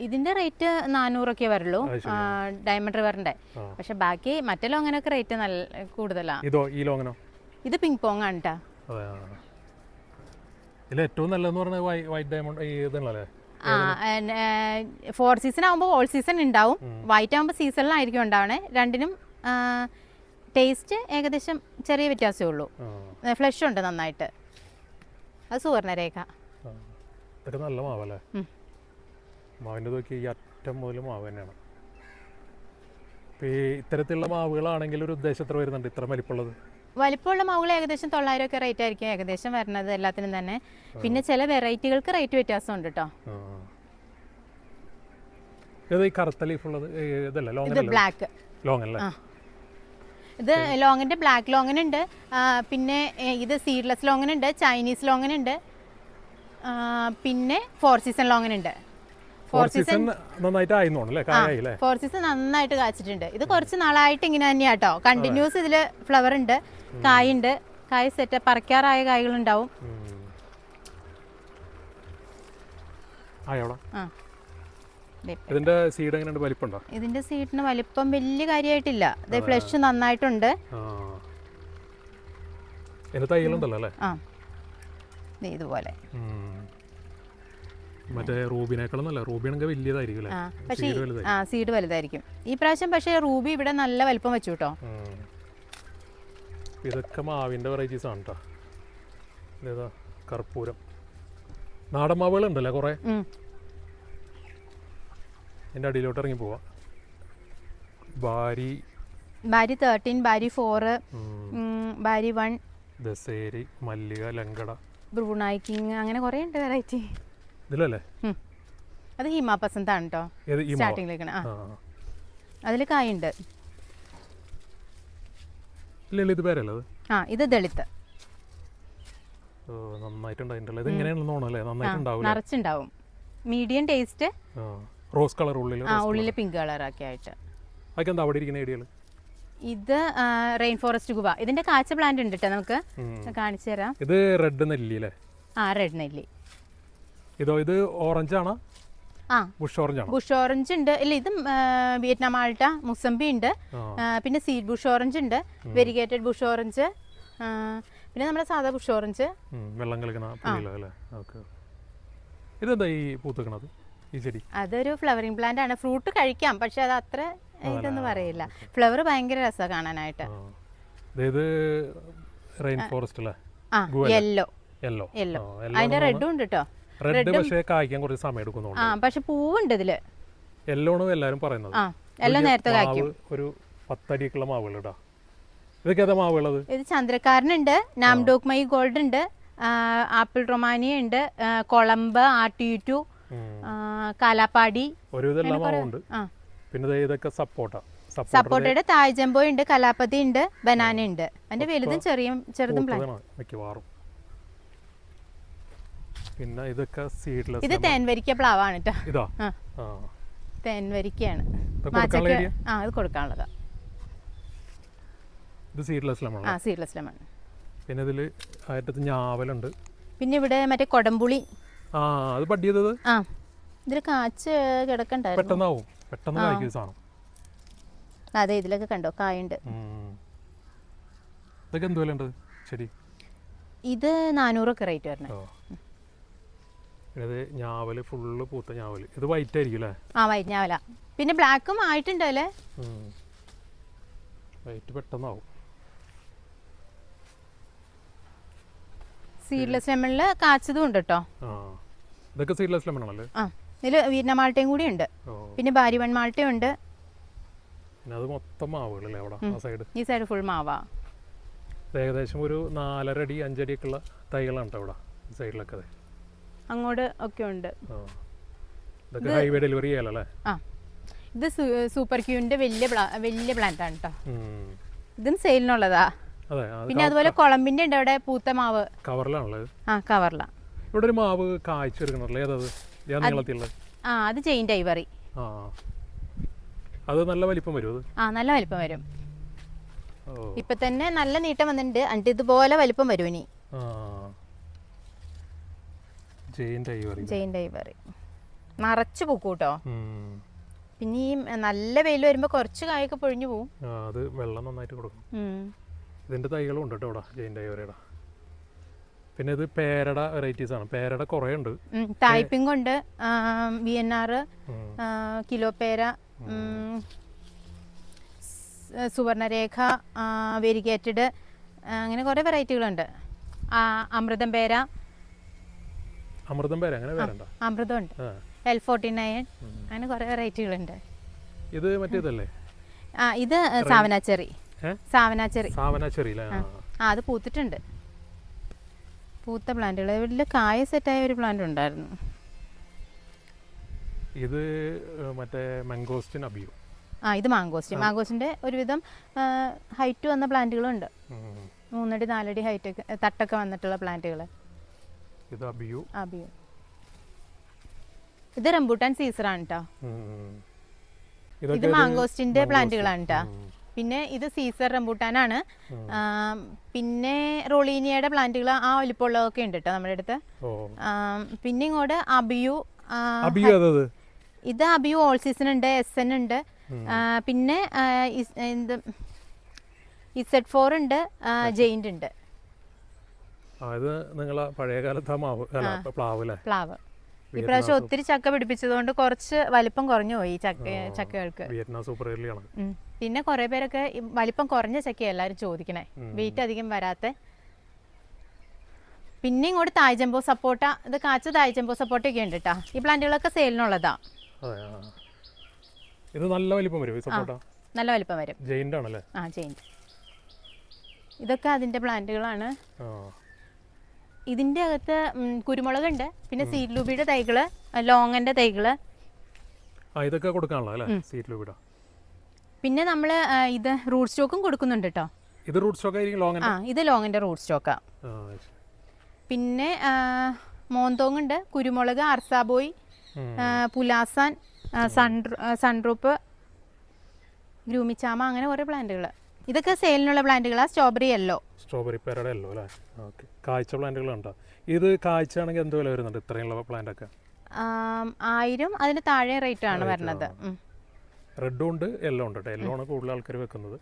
ഇതിന്റെ റേറ്റ് 400 വരുള്ളൂ ഡയമണ്ട് റിവറിന്റെ. പക്ഷെ ബാക്കി മറ്റേ ലോങ്ങിനൊക്കെ റേറ്റ് നല്ല കൂടുതലാണ്. ഇത് പിങ് പോങ് ആണ് കേട്ടോ. ഏറ്റവും നല്ലതെന്ന് പറഞ്ഞാൽ വൈറ്റ് ഡയമണ്ട് ഇതല്ലേ? 4 സീസൺ ആകുമ്പോൾ ഓൾ സീസൺ ഉണ്ടാവും. വൈറ്റ് ആകുമ്പോൾ സീസണിലായിരിക്കും ഉണ്ടാവണേ. രണ്ടിനും ടേസ്റ്റ് ഏകദേശം ചെറിയ വ്യത്യാസമേ ഉള്ളൂ. ഫ്ലഷ് ഉണ്ട് നന്നായിട്ട്. അത് സുവർണരേഖ. നല്ല മാവല്ലേ? മാവിൻ്റെ നോക്കി ഈ അറ്റം മുതൽ മാവ് തന്നെയാണ്. ഇപ്പോൾ ഈ ഇത്തരത്തിലുള്ള മാവുകളാണെങ്കിൽ ഒരു ഉദ്ദേശം എത്ര വരുന്നുണ്ട് ഇത്ര വലിപ്പമുള്ളത്? വലിപ്പമുള്ള മാവുകൾ ഏകദേശം 900 റേറ്റ് ആയിരിക്കും ഏകദേശം വരുന്നത് എല്ലാത്തിനും തന്നെ. പിന്നെ ചില വെറൈറ്റികൾക്ക് റേറ്റ് വ്യത്യാസം ഉണ്ട് കേട്ടോ. ഇത് ബ്ലാക്ക് ലോങ് അല്ലേ? ഇത് ലോങ്ങിന്റെ ബ്ലാക്ക് ലോങ്ങിനുണ്ട്. പിന്നെ ഇത് സീഡ്ലെസ് ലോങ്ങിനുണ്ട്, ചൈനീസ് ലോങ്ങിനുണ്ട്, പിന്നെ 4 സീസൺ ലോങ്ങിനുണ്ട്. 4 സീസൺ നന്നായിട്ട് കാച്ചിട്ടുണ്ട്. ഇത് കുറച്ച് നാളായിട്ട് ഇങ്ങനെ തന്നെയാട്ടോ, കണ്ടിന്യൂസ് ഇതില് ഫ്ലവർ ഉണ്ട്, കായുണ്ട്, കായ് സെറ്റ് പറിക്കാറായ കായ്കളുണ്ടാവും. ഇതിന്റെ സീഡ് എങ്ങനെയുണ്ട്? വലിപ്പമുണ്ടോ? ഇതിന്റെ സീഡിന് വലിപ്പം വലിയ കാര്യമായിട്ടില്ല. ഫ്ലഷ് നന്നായിട്ടുണ്ട്. ഇതുപോലെ മറ്റേ റൂബിനേക്കാളും നല്ല റൂബിയാണെങ്കിൽ വലിയതായിരിക്കും. സീഡ് വലുതായിരിക്കും ഈ പ്രാവശ്യം. പക്ഷേ റൂബി ഇവിടെ നല്ല വലിപ്പം വെച്ചു കേട്ടോ. ഇതൊക്കെ മാവിന്റെ വെറൈറ്റീസ് ആണ് കേട്ടോ. ഇതേതാ കർപ്പൂരം. നാടൻ മാവുകളുണ്ടല്ലേ കുറെ. എൻ്റെ അടിയിലോട്ട് ഇറങ്ങി പോവാ. ബാരി 13, ബാരി 4, ബാരി 1, ദസേരി, മല്ലിക, ലങ്കട, ബ്രൂണായി കിങ്, അങ്ങനെ കുറേ ഉണ്ട് വെറൈറ്റി. ഇതിലല്ലേ? അത് ഹിമാപസന്താണ് കേട്ടോ, സ്റ്റാർട്ടിങ്ങിലേക്ക്. അതിൽ കായുണ്ട്. ഇത് പേരല്ലേ? ഇത് ദളിത്. നിറച്ചുണ്ടാവും. Medium taste. റോസ് കളർ ഉള്ളിൽ ഉള്ളിൽ പിങ്ക് കളർ ഒക്കെ ആയിട്ട്. ഇത് റെയിൻ ഫോറസ്റ്റ് ഗുവ. ഇതിന്റെ കാച്ച പ്ലാന്റ് ഉണ്ട് കേട്ടോ, നമുക്ക് കാണിച്ചു തരാം. ഇത് റെഡ് നെല്ലി അല്ലേ? ആ, റെഡ് നെല്ലി. ഇത് ഓറഞ്ച് ആണോ? ആ, ബുഷ് ഓറഞ്ച് ആണ്. ബുഷ് ഓറഞ്ച് ഉണ്ട്. ഇല്ല, ഇത് വിയറ്റ്നാം മാൾട്ട, മുസംബി ഉണ്ട്, പിന്നെ സീഡ് ബുഷ് ഓറഞ്ച് ഉണ്ട്, വെരിഗേറ്റഡ് ബുഷ് ഓറഞ്ച്, പിന്നെ നമ്മുടെ സാധാ ബുഷ് ഓറഞ്ച്. വെള്ളം കളിക്കണ അല്ലേ? ഓക്കെ. ഇതെന്താ ഈ പൂത്തുക്കണത് ഈ ചെടി? അതൊരു ഫ്ലവറിംഗ് പ്ലാന്റ് ആണ്. ഫ്രൂട്ട് കഴിക്കാം, പക്ഷെ അത് അത്ര ഇതൊന്നും പറയില്ല. ഫ്ലവർ ഭയങ്കര രസമാണ് കാണാനായിട്ട്. ഇത് റെയിൻ ഫോറസ്റ്റ് അല്ലേ? ആ, യെല്ലോ. അതിന്റെ റെഡും ഉണ്ട് കേട്ടോ. റെഡ് പക്ഷേ കായ്ക്കാൻ കുറച്ച് സമയം എടുക്കുന്നുണ്ട്. ആ, പക്ഷെ പൂവുണ്ട് ഇതില്. യെല്ലോണ് എല്ലാരും പറയുന്നത്. ആ, യെല്ലോ നേരത്തെ കായ്ക്കും. ഒരു 10 അടിക്കുള്ള മാവുകൾ ഇടാ. ഇതൊക്കെ ഏതാ മാവുകളത്? ഇത് ചന്ദ്രക്കാരനുണ്ട്, നാംഡോക് മൈ ഗോൾഡ് ഉണ്ട്, ആപ്പിൾ റൊമാനിയ ഉണ്ട്, കൊളംബ്, ആർട്ടിയു, കാലാപ്പാടി, ഒരുവിധം എല്ലാ മാവുണ്ട്. പിന്നെ ഇതൊക്കെ സപ്പോട്ടയുടെ തായ് ജംബോ ഉണ്ട്, കലാപ്പതി ഉണ്ട്, ബനാന ഉണ്ട്. അതിന്റെ വലുതും ചെറുതും മിക്കവാറും. പിന്നെ ഇതൊക്കെ സീഡ്ലെസ്. ഇത് തേൻവരിക്ക പ്ലാവാണ് കേട്ടോ. ഇതാ തേൻവരിക്കയാണ്. ഇത് കൊടുക്കാനുള്ളതാ. ഇത് സീഡ്ലെസ് ലെമൺ. ആ, സീഡ്ലെസ് ലെമൺ. പിന്നെ ഇതില് ആയിരത്തി ഞാവലുണ്ട്. പിന്നെ ഇവിടെ മറ്റേ കൊടംപുളി. ആ, അത് ബഡ് ചെയ്തത്. ആ, ഇതില് കാച്ച് കിടക്കണ്ടായിരുന്നു. പെട്ടെന്ന് കായ്ക്കുന്ന സാധനം. അതെ, ഇതിലൊക്കെ കണ്ടോ കായുണ്ട്. ഇതൊക്കെ എന്ത് വിലയുണ്ട് ശരി? ഇത് 400 റേറ്റ് വരണേ. ഇത് ഞാവല് ഫുള്ള് പൂത്ത ഞാവല്. ഇത് വൈറ്റ് ആയിരിക്കും അല്ലേ? ആ, വൈറ്റ് ഞാവല. പിന്നെ ബ്ലാക്കും ആയിട്ടുണ്ട് അല്ലേ? വൈറ്റ് പെട്ടെന്നാവും. സീഡ്ലെസ് ലെമണില് കാച്ചതും ഉണ്ട് കേട്ടോ. ഇതൊക്കെ സീഡ്ലെസ് ലെമൺ ആണല്ലേ? ആ, ഇതില് വിയറ്റ്നാം മാൾട്ടയും കൂടി ഉണ്ട്. പിന്നെ ബാരിവൺ മാൾട്ടയും ഉണ്ട്. അത് മൊത്തം മാവുകളല്ലേ അവിടെ? ആ സൈഡ്, ഈ സൈഡ് ഫുൾ മാവാ. ഏകദേശം ഒരു 4.5 അടി 5 അടിയൊക്കെയുള്ള തൈകളാണ് കേട്ടോ ഇവിടെ സൈഡിലൊക്കെ. അങ്ങോട്ട് ഒക്കെ ഉണ്ട്. ഇതൊക്കെ ഹൈവേ ഡെലിവറി ചെയ്യാലല്ലേ? ആ, ഇത് സൂപ്പർ ക്യൂവിന്റെ വലിയ പ്ലാന്റ് ആണ് കേട്ടോ. ഇതും സെയിലിനുള്ളതാ. പിന്നെ അതുപോലെ കൊളംബിന്റെ ഉണ്ട് അവിടെ പൂത്ത മാവ്. കവറിലാണുള്ളത്? ആ, കവറിലാ. ഇവിടെ ഒരു മാവ് കായ്ച്ചെടുക്കണല്ലേ? ഏതത്? ആ, അത് ജെയിന്റ് ഐവറി. അത് നല്ല വലിപ്പം വരും? ആ, നല്ല വലിപ്പം വരും. ഇപ്പൊ തന്നെ നല്ല നീട്ടം വന്നിട്ടുണ്ട്. എന്നിട്ട് ഇതുപോലെ വലിപ്പം വരും ഇനി. ജെയിന്റ് ഐവറി നിറച്ച് പൂക്കൂട്ടോ. പിന്നെ ഈ നല്ല വെയിൽ വരുമ്പോ കുറച്ച് കായൊക്കെ പൊഴിഞ്ഞു പോവും. അത് വെള്ളം നന്നായിട്ട് കൊടുക്കും. ഇതിന്റെ തൈകളും ഉണ്ട് കേട്ടോ ഇവിടെ ജെയിന്റ് ഐവറിയുടെ. പിന്നെ ഇത് പേരട വെറൈറ്റീസ് ആണ്. പേരട കുറേ ഉണ്ട്. ടൈപ്പിംഗ് ഉണ്ട്, VNR, കിലോ പേര, സുവർണരേഖ, വെരിഗേറ്റഡ്, അങ്ങനെ കുറേ വെറൈറ്റികളുണ്ട്. അമൃതം പേര അങ്ങനെ പേരുണ്ടോ? അമൃതം ഉണ്ട്, L49, അങ്ങനെ കുറേ വെറൈറ്റികളുണ്ട്. ഇത് മറ്റേതല്ലേ? ആ, ഇത് സാവനാച്ചെറി. അത് പൂത്തിട്ടുണ്ട്. പൂത്ത പ്ലാന്റുകൾ. വലിയ കായ സെറ്റായ ഒരു പ്ലാന്റ് ഉണ്ടായിരുന്നു. ഇത് മറ്റേ മാംഗോസ്റ്റിൻ അബിയു. ആ, ഇത് മാംഗോസ്റ്റിന്റെ ഒരുവിധം ഹൈറ്റ് വന്ന പ്ലാന്റുകളുണ്ട്. 3 അടി 4 അടി ഹൈറ്റ് തട്ടൊക്കെ വന്നിട്ടുള്ള പ്ലാന്റുകൾ. ഇത് അബിയു. ഇത് റംബൂട്ടാൻ സീസറാണ് കേട്ടോ. ഇത് മാംഗോസ്റ്റിന്റെ പ്ലാന്റുകളാണ് കേട്ടോ. പിന്നെ ഇത് സീസർ റംബൂട്ടാനാണ്. പിന്നെ റോളീനിയയുടെ പ്ലാന്റുകൾ ആ വലിപ്പമുള്ളതൊക്കെ ഉണ്ട് കേട്ടോ നമ്മുടെ അടുത്ത്. പിന്നെ ഇങ്ങോട്ട് അബിയു. ഇത് അബിയു ഓൾ സീസൺ ഉണ്ട്, SN ഉണ്ട്. പിന്നെ Z4 ഉണ്ട്, ജെയിന്റ് ഉണ്ട്. പ്ലാവ്. ഇപ്രാവശ്യം ഒത്തിരി ചക്ക പിടിപ്പിച്ചതുകൊണ്ട് കുറച്ച് വലിപ്പം കുറഞ്ഞു പോയി ചക്കകൾക്ക്. പിന്നെ കുറെ പേരൊക്കെ വലിപ്പം കുറഞ്ഞ ചക്ക എല്ലാവരും ചോദിക്കണേ, വെയിറ്റ് അധികം വരാത്ത. പിന്നെ ഇങ്ങോട്ട് തായ് ജംബോ സപ്പോട്ട. ഇത് കാച്ച തായ് ജംബോ സപ്പോട്ട ഒക്കെ ഉണ്ട് കേട്ടോ. ഈ പ്ലാന്റുകളൊക്കെ സെയിലിനുള്ളതാ. ഇത് നല്ല വലിപ്പം വരും. നല്ല വലിപ്പം വരും. ജെയിന്റ് ആണല്ലേ? ആ, ജെയിന്റ്. ഇതൊക്കെ അതിന്റെ പ്ലാന്റുകളാണ്. ഇതിന്റെ അകത്ത് കുരുമുളകുണ്ട്, പിന്നെ സീഡ് ലൂബിയുടെ തൈകള്, ലോങ്ങന്റെ തൈകള്. ഇതൊക്കെ കൊടുക്കാനുള്ള സീഡ് ലൂബിയുടെ. പിന്നെ നമ്മള് ഇത് റൂട്ട് സ്റ്റോക്കും കൊടുക്കുന്നുണ്ട് കേട്ടോ. ഇത് റൂട്ട് സ്റ്റോക്ക് ആയിരിക്കും ലോങ്ങന്റെ? ഇത് ലോങ്ങന്റെ റൂട്ട് സ്റ്റോക്കാ. പിന്നെ മോന്തോങ് ഉണ്ട്, കുരുമുളക്, അർസാബോയ്, പുലാസാൻ, സൺറൂപ്പ്, ഗ്രൂമിച്ചാമ, അങ്ങനെ കുറെ പ്ലാന്റുകൾ. ഇതൊക്കെ സെയിലിനുള്ള പ്ലാന്റുകളാണ്. Strawberry yellow. സ്ട്രോബെറി പേരയുടെ യെല്ലോ അല്ലേ? ഓക്കെ. കാഴ്ച പ്ലാന്റുകളുണ്ടോ? ഇത് കാഴ്ച ആണെങ്കിൽ എന്ത് വില വരുന്നുണ്ട് ഇത്രയുള്ള പ്ലാന്റൊക്കെ? 1000 അതിന് താഴെ റേറ്റ് ആണ് വരുന്നത്. റെഡും ഉണ്ട് യെല്ലോ ഉണ്ട് കേട്ടോ. യെല്ലോ ആണ് കൂടുതൽ ആൾക്കാർ വെക്കുന്നത്.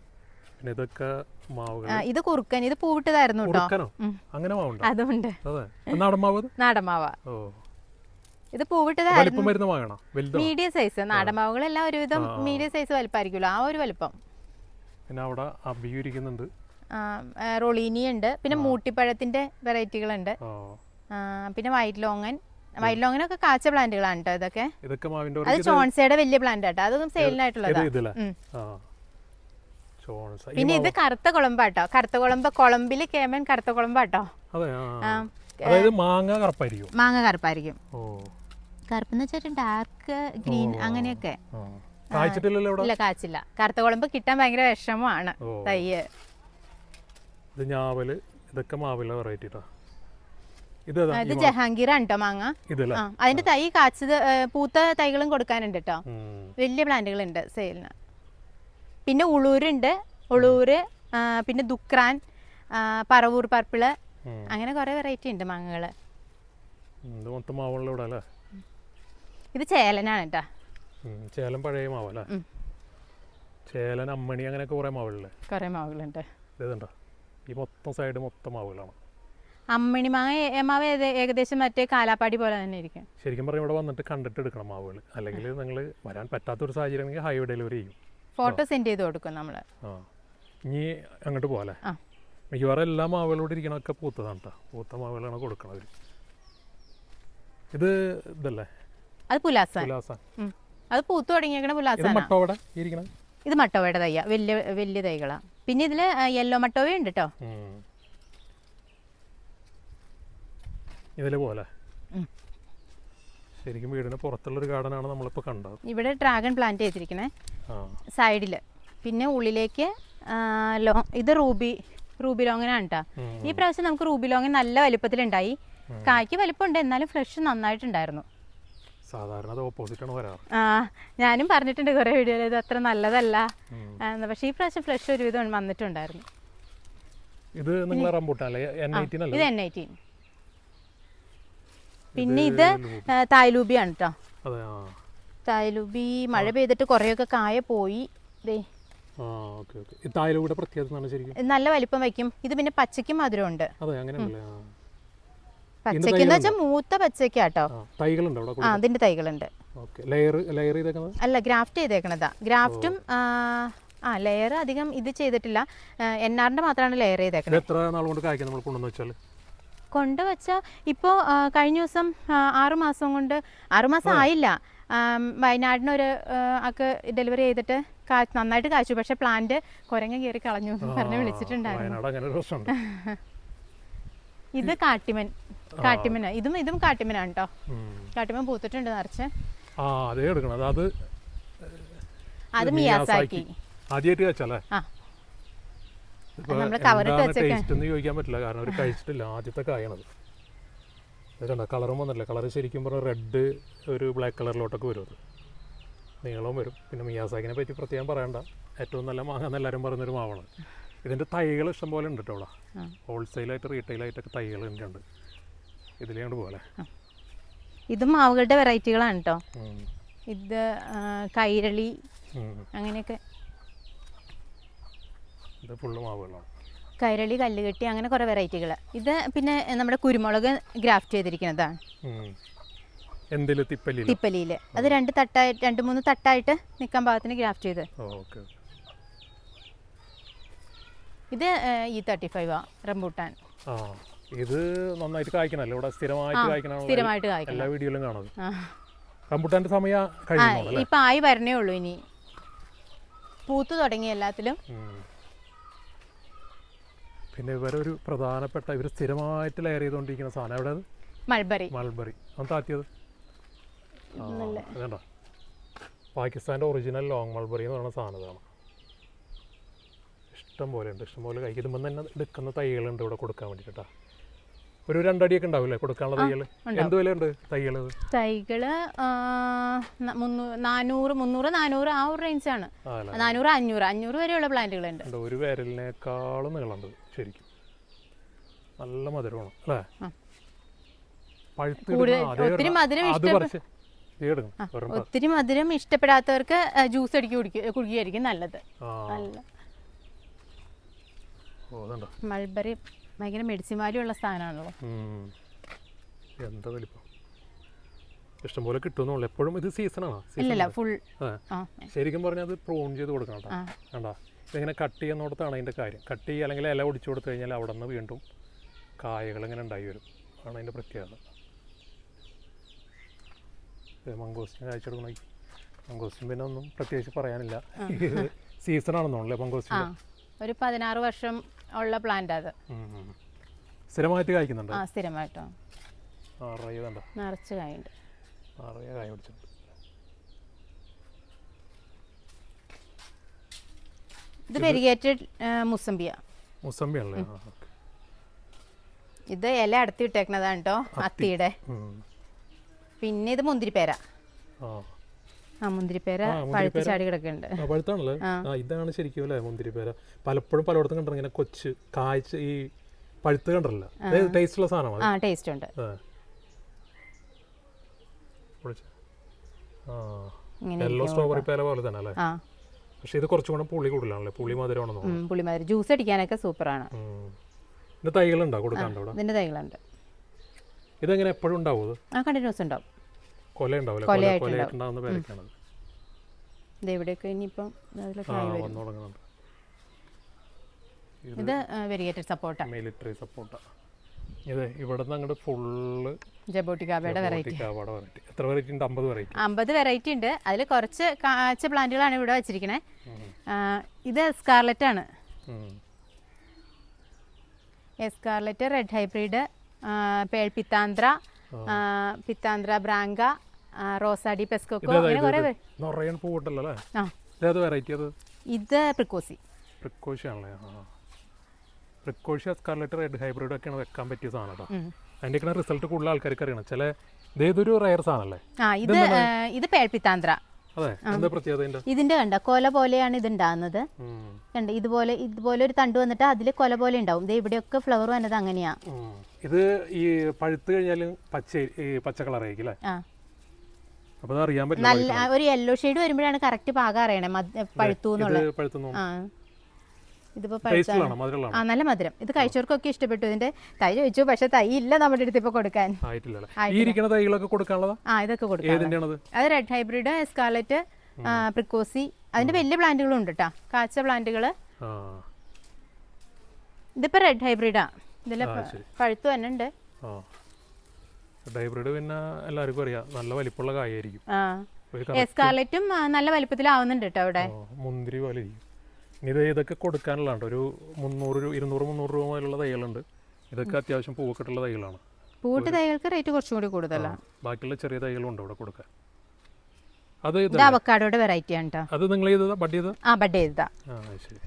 പിന്നെ ഇതൊക്കെ മാവുകൾ. ഇത് കുറുക്കൻ, ഇത് പൂവിട്ടതായിരുന്നു കേട്ടോ. അങ്ങനെ മാവുണ്ട്? അതുണ്ട്. അതെ, നാടൻ മാവ്. നാടൻ മാവ. ഓ, ഇത് പൂവിട്ടതായിരുന്നു. വരുന്ന മാവാണോ? Medium size. നാടൻ മാവുകളെല്ലാം ഒരുവിധം മീഡിയം സൈസ് വലിപ്പമായിരിക്കുമല്ലോ, ആ ഒരു വലിപ്പം. പിന്നെ അവിടെ അഭിയിരിക്കുന്നുണ്ട്. റൊളീനി ഉണ്ട്. പിന്നെ മൂട്ടിപ്പഴത്തിന്റെ വെറൈറ്റികളുണ്ട്. പിന്നെ വൈറ്റ് ലോങ്ങനൊക്കെ കാച്ച പ്ലാന്റുകളാണ് കേട്ടോ ഇതൊക്കെ. അത് ചോൺസയുടെ വലിയ പ്ലാന്റ് ആട്ടോ. അതൊന്നും സെയിലിനായിട്ടുള്ളതാണ്. പിന്നെ ഇത് കറുത്ത കുളമ്പാട്ടോ. കറുത്ത കുളമ്പ്, കുളമ്പില് കേമൻ കറുത്ത കുളമ്പാട്ടോ. മാങ്ങ കറുപ്പായിരിക്കും. കറുപ്പെന്ന് വെച്ചാൽ ഡാർക്ക് ഗ്രീൻ അങ്ങനെയൊക്കെ. ഇല്ല, കാച്ചില്ല. കറുത്ത കുളമ്പ് കിട്ടാൻ ഭയങ്കര വിഷമമാണ്. തയ്യ് ഇത് ജഹാംഗീർ ആണ് കേട്ടോ മാങ്ങ. അതിന്റെ തൈ കാച്ചത് പൂത്ത തൈകളും കൊടുക്കാനുണ്ട് കേട്ടോ. വലിയ പ്ലാന്റുകളുണ്ട് സെയിലിന്. പിന്നെ ഉളൂരുണ്ട്. ഉളൂര്, പിന്നെ ദുക്രാൻ, പറവൂർ പർപ്പിള്, അങ്ങനെ കുറെ വെറൈറ്റി ഉണ്ട് മാങ്ങകള്. ഇത് ചേലനാണ് കേട്ടോ. ചേലൻ പഴയ മാവല്ലേ? ചേലൻ, അമ്മണി, അങ്ങനെയൊക്കെ കുറെ മാവുകളുണ്ട്. കുറെ മാവുകളുണ്ട്. ഈ മൊത്തം സൈഡ് മൊത്തം മാവുകളാണ്. അമ്മണി മാവ് ഏകദേശം മറ്റേ കാലാപ്പാടി പോലെ തന്നെ ഇരിക്കും. ശരിക്കും പറഞ്ഞാൽ ഇവിടെ വന്നിട്ട് കണ്ടിട്ട് എടുക്കണം മാവുകൾ. അല്ലെങ്കിൽ നിങ്ങൾ വരാൻ പറ്റാത്തൊരു സാഹചര്യം ഹൈവേ ഡെലിവറി ചെയ്യും. ഫോട്ടോ സെൻഡ് ചെയ്ത് കൊടുക്കും നമ്മള്. ഇനി അങ്ങോട്ട് പോകാല്ലേ? മിക്കവാറും എല്ലാ മാവുകളോട് ഇരിക്കണൊക്കെ പൂത്തതാണ് കേട്ടോ. പൂത്ത മാവുകളാണ് കൊടുക്കണത്. ഇത് ഇതല്ലേ? അത് പുലാസാൻ. അത് പൂത്തു തുടങ്ങിയേക്കണ പുലാസാൻ. ഇത് മട്ടോവയുടെ തയ്യ. വലിയ വലിയ തൈകളാ. പിന്നെ ഇതില് യെല്ലോ മട്ടോവ ഉണ്ട് കേട്ടോ. ഇതിലെ പോലെ ശരിക്കും വീടിന് പുറത്തുള്ളൊരു ഗാർഡനാണ് നമ്മളിപ്പോൾ കണ്ടത്. ഇവിടെ ഡ്രാഗൺ പ്ലാന്റ് ചെയ്തിരിക്കണേ സൈഡില്. പിന്നെ ഉള്ളിലേക്ക് ഇത് റൂബി ലോങ്ങനാണ് കേട്ടോ. ഈ പ്രാവശ്യം നമുക്ക് റൂബി ലോങ്ങൻ നല്ല വലിപ്പത്തിലുണ്ടായി. കായ്ക്ക് വലിപ്പമുണ്ട്, എന്നാലും ഫ്രഷ് നന്നായിട്ടുണ്ടായിരുന്നു. സാധാരണ ഓപ്പോസിറ്റ് ആണ് വരാറ്. ഞാനും പറഞ്ഞിട്ടുണ്ട് കുറെ വീഡിയോയിൽ ഇത് അത്ര നല്ലതല്ല. പക്ഷേ ഈ പ്രാവശ്യം ഫ്രഷ് ഒരുവിധം വന്നിട്ടുണ്ടായിരുന്നു. ഇത് ഇത് N18. പിന്നെ ഇത് തായ്ലൂബിയാണ് കേട്ടോ. തായ്ലൂബി മഴ പെയ്തിട്ട് കുറെയൊക്കെ കായ പോയി. നല്ല വലിപ്പം വയ്ക്കും. ഇത് പിന്നെ പച്ചയ്ക്കും മധുരമുണ്ട്. പച്ചക്കെന്ന് വെച്ചാൽ മൂത്ത പച്ചക്കാട്ടോ. അതിന്റെ തൈകളുണ്ട്. അല്ല, ഗ്രാഫ്റ്റ് ചെയ്തേക്കണതാ. ഗ്രാഫ്റ്റും ലെയർ അധികം ഇത് ചെയ്തിട്ടില്ല. NR-ന്റെ മാത്രമാണ് ലെയർ ചെയ്തേക്കണത്. കൊണ്ടുവച്ച ഇപ്പോൾ കഴിഞ്ഞ ദിവസം 6 മാസം കൊണ്ട്, 6 മാസം ആയില്ല, വയനാടിനൊരു ആക്ക് ഡെലിവറി ചെയ്തിട്ട് നന്നായിട്ട് കായ്ച്ചു. പക്ഷെ പ്ലാന്റ് കുരങ്ങ കയറി കളഞ്ഞു എന്ന് പറഞ്ഞ് വിളിച്ചിട്ടുണ്ടായിരുന്നു. ഇത് കാട്ടിമൻ. ഇതും കാട്ടിമനാണ് കേട്ടോ. കാട്ടിമൻ പൂത്തിട്ടുണ്ട് നിറച്ച്. അത് മിയാസാക്കി. ചോദിക്കാൻ പറ്റില്ല, കാരണം അവർ കഴിച്ചിട്ടില്ല. ആദ്യത്തെ കായണത്. കളറും വന്നില്ല. കളർ ശരിക്കും പറഞ്ഞാൽ റെഡ് ഒരു ബ്ലാക്ക് കളറിലോട്ടൊക്കെ വരും. അത് നീളവും വരും. പിന്നെ മിയാസാക്കിനെ പറ്റി പ്രത്യേകം പറയണ്ട. ഏറ്റവും നല്ല മാങ്ങ എന്ന് എല്ലാവരും പറയുന്നൊരു മാവാണ്. ഇതിൻ്റെ തൈകൾ ഇഷ്ടംപോലെ ഉണ്ട് കേട്ടോ. ഇവിടെ ഹോൾസെയിലായിട്ട് റീറ്റെയിലായിട്ടൊക്കെ തൈകൾ ഉണ്ട്. ഇതിലേണ്ട് പോലെ ഇതും മാവുകളുടെ വെറൈറ്റികളാണ് കേട്ടോ. ഇത് കൈരളി അങ്ങനെയൊക്കെ. ഇത് ഫുള്ള് മാവുകളാണ്. കൈരളി, കല്ലുകെട്ടി, അങ്ങനെ കുറേ വെറൈറ്റികൾ. ഇത് പിന്നെ നമ്മുടെ കുരുമുളക് ഗ്രാഫ്റ്റ് ചെയ്തിരിക്കുന്നതാണ്. തിപ്പലിയിൽ അത് 2-3 തട്ടായിട്ട് നിൽക്കാൻ പാകത്തിന് ഗ്രാഫ്റ്റ് ചെയ്ത്. ഇത് E35 റംബൂട്ടാൻ. ഇത് നന്നായിട്ട് കായ്ക്കണല്ലോ. ഇവിടെ സ്ഥിരമായിട്ട് കായ്ക്കണം. എല്ലാ വീഡിയോയിലും കാണുന്നത്. റംബൂട്ടാന്റെ സമയം കഴിഞ്ഞു. ഇപ്പൊ ആയി വരണേ ഉള്ളൂ. ഇനി പൂത്തു തുടങ്ങി എല്ലാത്തിലും. പിന്നെ ഇവരൊരു പ്രധാനപ്പെട്ട, ഇവർ സ്ഥിരമായിട്ട് ലെയർ ചെയ്തുകൊണ്ടിരിക്കുന്ന സാധനം എവിടെ? മൾബറി. അത് താത്തിയത് അതേണ്ട. പാകിസ്ഥാൻ്റെ ഒറിജിനൽ ലോങ് മൾബറി എന്ന് പറയുന്ന സാധനം ഇതാണ്. ഇഷ്ടം പോലെ ഉണ്ട്. ഇഷ്ടംപോലെ കഴിക്കുമ്പോൾ തന്നെ എടുക്കുന്ന തൈകളുണ്ട് ഇവിടെ കൊടുക്കാൻ വേണ്ടിയിട്ടാ. ഒരു 2 അടിയൊക്കെ ഉണ്ടാവില്ലേ കൊടുക്കാനുള്ള തൈകൾ? എന്ത് വിലയുണ്ട് തൈകൾ? തൈകള് 400 400 ആ ഒരു റേഞ്ചാണ്. 400 500 വരെയുള്ള പ്ലാന്റുകളുണ്ട്. ഒരു വിരലിനേക്കാളും നീളമുണ്ട് ശരിക്കും. നല്ല മധുരമാണ് അല്ലേ? ഒത്തിരി മധുരം ഇഷ്ടപ്പെടാത്തവർക്ക് ജ്യൂസ് അടിക്കി കുടിക്കുകയായിരിക്കും നല്ലത്. മൾബറി ഭയങ്കര മെഡിസിൻ വാല്യൂ ഉള്ള സ്ഥാനമാണല്ലോ. എന്താ വലിപ്പം ഇഷ്ടംപോലെ കിട്ടുമെന്നുള്ളൂ. എപ്പോഴും ഇത് സീസണാണോ? ഇല്ലല്ല, ഫുൾ. ശരിക്കും പറഞ്ഞാൽ അത് പ്രൂൺ ചെയ്ത് കൊടുക്കണം കേട്ടോ. കണ്ടാ ഇതിങ്ങനെ കട്ട് ചെയ്യുന്നിടത്താണ് അതിൻ്റെ കാര്യം. കട്ട് ചെയ്യുക അല്ലെങ്കിൽ ഇല ഒടിച്ചു കൊടുത്തു കഴിഞ്ഞാൽ അവിടെ നിന്ന് വീണ്ടും കായകൾ ഇങ്ങനെ ഉണ്ടായി വരും. ആണ് അതിൻ്റെ പ്രത്യേകത. മംഗോസ്റ്റിൻ കാഴ്ചയെടുക്കണ മംഗോസ്റ്റിൻ പിന്നെ ഒന്നും പ്രത്യേകിച്ച് പറയാനില്ല. ഇത് സീസണാണെന്നോളല്ലേ മംഗോസ്റ്റിൻ? ഒരു 16 വർഷം ഉള്ള പ്ലാന്റ് അത്. സ്ഥിരമായിട്ട് കായ്ക്കുന്നുണ്ട്? സ്ഥിരമായിട്ടോ. നിറച്ച് കായുണ്ട്. കായ പിടിച്ചിട്ടുണ്ട്. ഇത് വെരിഗേറ്റഡ് മുസമ്പിയാണല്ലേ? ഇത് ഇല അടത്തി ഇട്ടേക്കുന്നതാണ് കേട്ടോ, അത്തിയുടെ. പിന്നെ ഇത് മുന്തിരിപ്പേര. മുന്തിരിപ്പേര പഴുത്ത് ചാടി കിടക്കുന്നുണ്ട്. പഴുത്താണല്ലേ? ഇതാണ് ശരിക്കും അല്ലേ മുന്തിരിപ്പേര. പലപ്പോഴും പലയിടത്തും കണ്ടോ ഇങ്ങനെ കൊച്ച് കായ്ച്ച ഈ പഴുത്ത് കണ്ടല്ലോ. ടേസ്റ്റുള്ള സാധനമാണ്. ടേസ്റ്റ് ഉണ്ട്. യെല്ലോ സ്ട്രോബെറി പേര പോലെ തന്നെ അല്ലേ? പക്ഷെ ഇത് കുറച്ചും കൂടെ പുളി കൂടുതലാണല്ലേ? പുളി മധുരമാണെന്ന് തോന്നുന്നു. പുളി മധുരം ജ്യൂസ് അടിക്കാനൊക്കെ സൂപ്പറാണ്. ഇതിന്റെ തൈകളുണ്ടോ കൊടുക്കാണ്ടോ? ഇതിന്റെ തൈകളുണ്ട്. ഇതെങ്ങനെ എപ്പോഴും ഉണ്ടാവും? കണ്ടിന്യൂസ് ഉണ്ടാവും. കൊലയുണ്ടാവുന്ന പേരക്കാണത്. ഇവിടെയൊക്കെ ഇനിയിപ്പം ഇത് വെരിഗേറ്റഡ് സപ്പോർട്ട, മിലിറ്ററി സപ്പോർട്ട. ഇത് ഇവിടെ നിന്ന് അങ്ങോട്ട് ഫുള്ള് ജബോട്ടിക്കാബയുടെ വെറൈറ്റി. എത്ര വെറൈറ്റി ഉണ്ട്? 50 വെറൈറ്റി. 50 വെറൈറ്റി ഉണ്ട്. അതിൽ കുറച്ച് കാച്ച പ്ലാന്റുകളാണ് ഇവിടെ വെച്ചിരിക്കണേ. ഇത് എസ്കാർലറ്റ് ആണ്. എസ്കാർലറ്റ്, റെഡ് ഹൈബ്രിഡ്, പേൾ പിത്താന്ദ്ര, പിത്താന്ദ്ര ബ്രാങ്ക, റോസാഡി പെസ്കോക്കോ, അങ്ങനെ കുറെ. ഇത് പ്രിക്കോസി. പ്രിക്കോഷ്യ, സ്കാർലറ്റ്, റെഡ് ഹൈബ്രിഡ് ഒക്കെയാണ് വെക്കാൻ പറ്റിയ സാധനം കേട്ടോ. അതിൻ്റെയൊക്കെ റിസൾട്ട് കൂടുതൽ ആൾക്കാർക്ക് അറിയണം. ചില ഇതൊരു റയർ സാധനമല്ലേ? ഇത് പേൾ പിത്താന്ദ്ര. അതെ, എന്താ പ്രത്യേകത? ഇതിന്റെ കണ്ട കൊല പോലെയാണ് ഇത് ഉണ്ടാകുന്നത്. കണ്ട ഇതുപോലെ ഒരു തണ്ട് വന്നിട്ട് അതിൽ കൊല പോലെ ഉണ്ടാവും. ഇവിടെയൊക്കെ ഫ്ലവർ വന്നത് അങ്ങനെയാ. ഇത് ഈ പഴുത്ത് കഴിഞ്ഞാലും പച്ച കളർ ആയിരിക്കും അല്ലേ? അപ്പൊ അറിയാൻ പറ്റില്ല. നല്ല ഒരു യെല്ലോ ഷെയ്ഡ് വരുമ്പോഴാണ് കറക്റ്റ് പാകം അറിയണേ പഴുത്തു എന്നുള്ളത്. ഇതിപ്പോ നല്ല മധുരം. ഇത് കഴിച്ചവർക്കൊക്കെ ഇഷ്ടപ്പെട്ടു. ഇതിന്റെ തൈ ചോദിച്ചു, പക്ഷെ തൈ ഇല്ല നമ്മുടെ അടുത്ത് ഇപ്പൊ കൊടുക്കാൻ. ഇതൊക്കെ കൊടുക്കാം. അത് റെഡ് ഹൈബ്രിഡ്, എസ്കാർലറ്റ്, പ്രിക്കോസി, അതിന്റെ വലിയ പ്ലാന്റുകളും ഉണ്ട് കേട്ടോ, കാച്ച പ്ലാന്റുകള്. ഇതിപ്പോ റെഡ് ഹൈബ്രിഡാ. ഇതില് പഴുത്തു തന്നെ ഉണ്ട്. ഹൈബ്രിഡ് പിന്നെ എല്ലാവർക്കും അറിയാം, നല്ല വലിപ്പമുള്ള കായായിരിക്കും. എസ്കാർലറ്റും നല്ല വലിപ്പത്തിലാവുന്നുണ്ട് കേട്ടോ ഇവിടെ. മുന്തിരി പോലെ ഇരിക്കും. ഇതൊക്കെ കൊടുക്കാനുള്ളതാണ്. ഒരു 300 200 രൂപ മുതലുള്ള തൈകളുണ്ട്. ഇതൊക്കെ അത്യാവശ്യം പൂവൊക്കെട്ടുള്ള തൈകളാണ്. പൂട്ട് തൈകൾക്ക് റേറ്റ് കുറച്ചും കൂടി കൂടുതലാണ്. ബാക്കിയുള്ള ചെറിയ തൈകളുണ്ട് ഇവിടെ കൊടുക്കാൻ. അത് അവക്കാഡോയുടെ വെറൈറ്റി ആണ് കേട്ടോ. അത് നിങ്ങൾ ബഡ് ചെയ്തതാ? ബഡ് ചെയ്തതാ. ശരി.